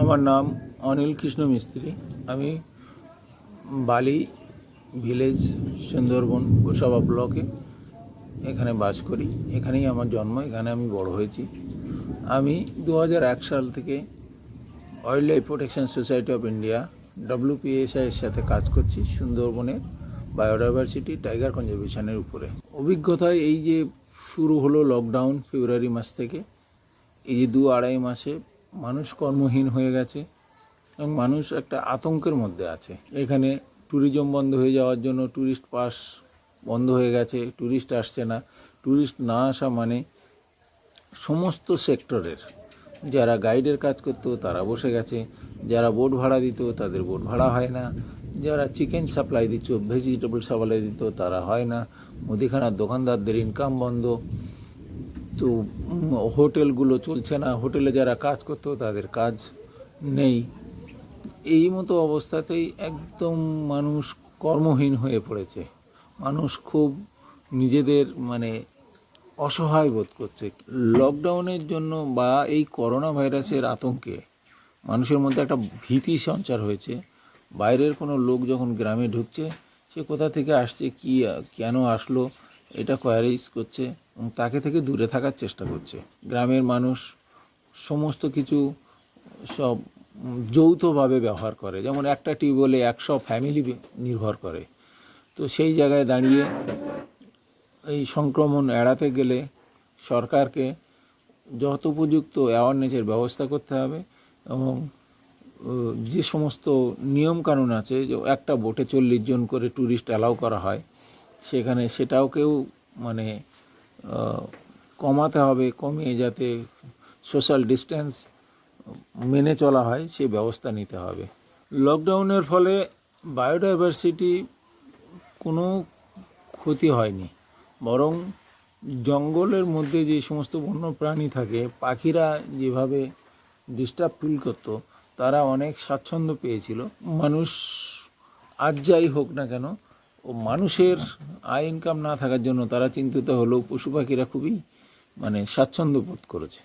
আমার নাম অনিল কৃষ্ণ মিস্ত্রি। আমি বালি ভিলেজ সুন্দরবন গোসাবা ব্লকে এখানে বাস করি। এখানেই আমার জন্ম, এখানে আমি বড় হয়েছি। আমি 2001 সাল থেকে wild life protection society of India WPSI এর সাথে কাজ করছি সুন্দরবনের বায়োডাইভার্সিটি টাইগার কনজারভেশনের উপরে। অভিজ্ঞতায় এই যে শুরু হলো লকডাউন ফেব্রুয়ারি মাস থেকে, এই যে 2-2.5 মাসে মানুষ কর্মহীন হয়ে গেছে এবং মানুষ একটা আতঙ্কের মধ্যে আছে। এখানে ট্যুরিজম বন্ধ হয়ে যাওয়ার জন্য ট্যুরিস্ট পাস বন্ধ হয়ে গেছে, ট্যুরিস্ট আসছে না। ট্যুরিস্ট না আসা মানে সমস্ত সেক্টরের যারা গাইডের কাজ করতো তারা বসে গেছে, যারা বোট ভাড়া দিত তাদের বোট ভাড়া হয় না, যারা চিকেন সাপ্লাই দিত, ভেজিটেবল সাপ্লাই দিত তারা হয় না, মুদিখানার দোকানদারদের ইনকাম বন্ধ, তো হোটেলগুলো চলছে না, হোটেলে যারা কাজ করতো তাদের কাজ নেই। এই মতো অবস্থাতেই একদম মানুষ কর্মহীন হয়ে পড়েছে। মানুষ খুব নিজেদের অসহায় বোধ করছে। লকডাউনের জন্য বা এই করোনা ভাইরাসের আতঙ্কে মানুষের মধ্যে একটা ভীতি সঞ্চার হয়েছে। বাইরের কোনো লোক যখন গ্রামে ঢুকছে, সে কোথা থেকে আসছে, কি কেন আসলো, এটা কোয়ারিজ করছে এবং তাকে থেকে দূরে থাকার চেষ্টা করছে। গ্রামের মানুষ সমস্ত কিছু সব যৌথভাবে ব্যবহার করে, যেমন একটা টিউবওয়েলে 100 ফ্যামিলি নির্ভর করে। তো সেই জায়গায় দাঁড়িয়ে এই সংক্রমণ এড়াতে গেলে সরকারকে যথোপযুক্ত অ্যাওয়ারনেসের ব্যবস্থা করতে হবে এবং যে সমস্ত নিয়মকানুন আছে, যে একটা বোটে 40 জন করে ট্যুরিস্ট অ্যালাউ করা হয়, সেটাও কেউ কমাতে হবে, কমিয়ে যাতে সোশ্যাল ডিস্টেন্স মেনে চলা হয় সেই ব্যবস্থা নিতে হবে। লকডাউনের ফলে বায়োডাইভার্সিটি কোনো ক্ষতি হয়নি, বরং জঙ্গলের মধ্যে যে সমস্ত বন্য প্রাণী থাকে, পাখিরা যেভাবে ডিস্টার্ব ফিল করতো, তারা অনেক স্বাচ্ছন্দ্য পেয়েছিল। মানুষ আজ যাই হোক না কেন, ও মানুষের আয় ইনকাম না থাকার জন্য তারা চিন্তিত হলেও পশু পাখিরা খুবই স্বাচ্ছন্দ্য বোধ করেছে।